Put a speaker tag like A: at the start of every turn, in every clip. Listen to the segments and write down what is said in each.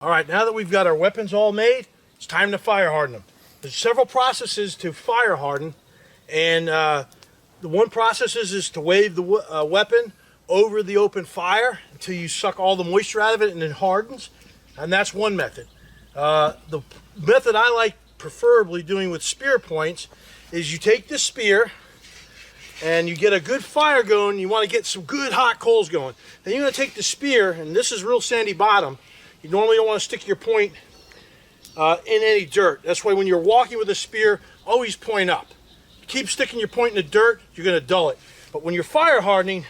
A: All right, now that we've got our weapons all made, it's time to fire harden them. There's several processes to fire harden, and the one process is to wave the weapon over the open fire until you suck all the moisture out of it and it hardens, and that's one method. The method I like preferably doing with spear points is you take the spear and you get a good fire going. You want to get some good hot coals going. Then you're going to take the spear, and this is real sandy bottom. You normally don't want to stick your point in any dirt. That's why when you're walking with a spear, always point up. Keep sticking your point in the dirt, you're going to dull it. But when you're fire hardening,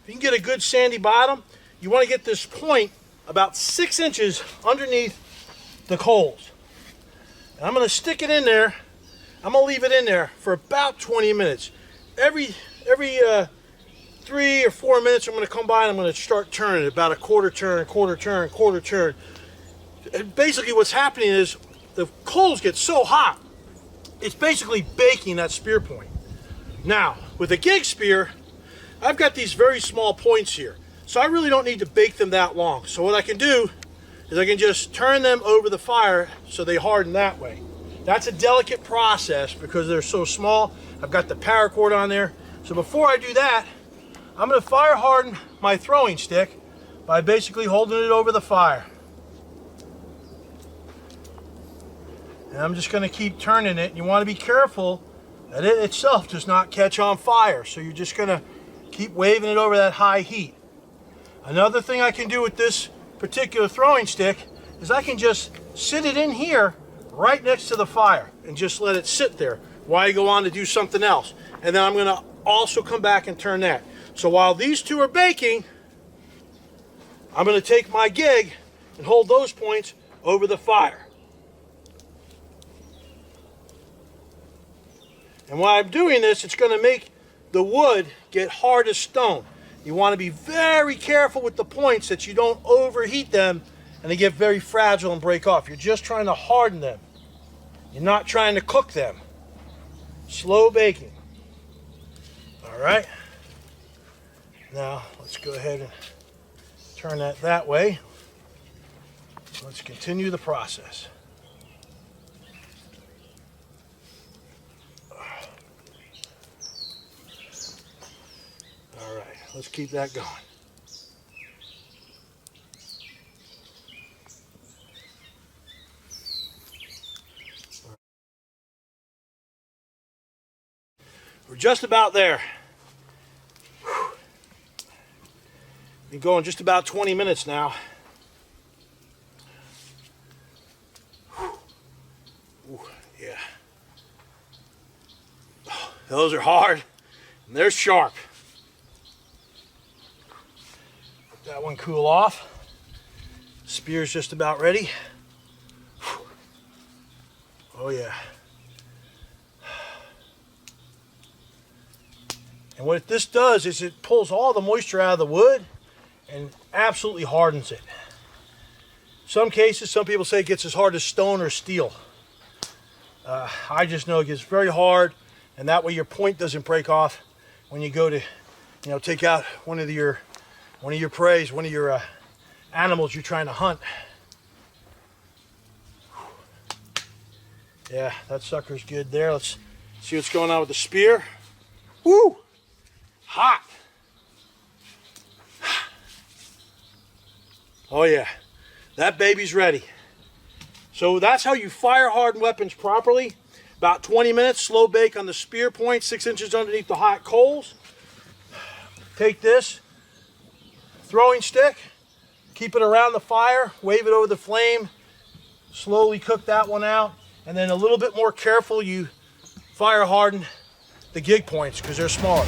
A: if you can get a good sandy bottom, you want to get this point about 6 inches underneath the coals. And I'm going to stick it in there. I'm going to leave it in there for about 20 minutes. Every 3 or 4 minutes, I'm going to come by and I'm going to start turning it, about a quarter turn, quarter turn, quarter turn. And basically what's happening is the coals get so hot, it's basically baking that spear point. Now, with a gig spear, I've got these very small points here, so I really don't need to bake them that long. So what I can do is I can just turn them over the fire so they harden that way. That's a delicate process because they're so small. I've got the paracord on there. So before I do that, I'm going to fire harden my throwing stick by basically holding it over the fire. And I'm just going to keep turning it. You want to be careful that it itself does not catch on fire. So you're just going to keep waving it over that high heat. Another thing I can do with this particular throwing stick is I can just sit it in here right next to the fire and just let it sit there while I go on to do something else. And then I'm going to also come back and turn that. So while these two are baking, I'm going to take my gig and hold those points over the fire. And while I'm doing this, it's going to make the wood get hard as stone. You want to be very careful with the points that you don't overheat them and they get very fragile and break off. You're just trying to harden them. You're not trying to cook them. Slow baking. All right. Now, let's go ahead and turn that way. Let's continue the process. All right, let's keep that going. We're just about there. Been going just about 20 minutes now. Ooh, yeah. Oh, those are hard and they're sharp. Let that one cool off. Spear's just about ready. Oh yeah. And what this does is it pulls all the moisture out of the wood and absolutely hardens it. Some cases, some people say it gets as hard as stone or steel. I just know it gets very hard, and that way your point doesn't break off when you go to, take out one of your preys, one of your animals you're trying to hunt. Yeah, that sucker's good there. Let's see what's going on with the spear. Woo! Hot. Oh yeah, that baby's ready. So that's how you fire harden weapons properly. About 20 minutes, slow bake on the spear point, 6 inches underneath the hot coals. Take this throwing stick, keep it around the fire, wave it over the flame, slowly cook that one out, and then a little bit more careful, you fire harden the gig points because they're smaller.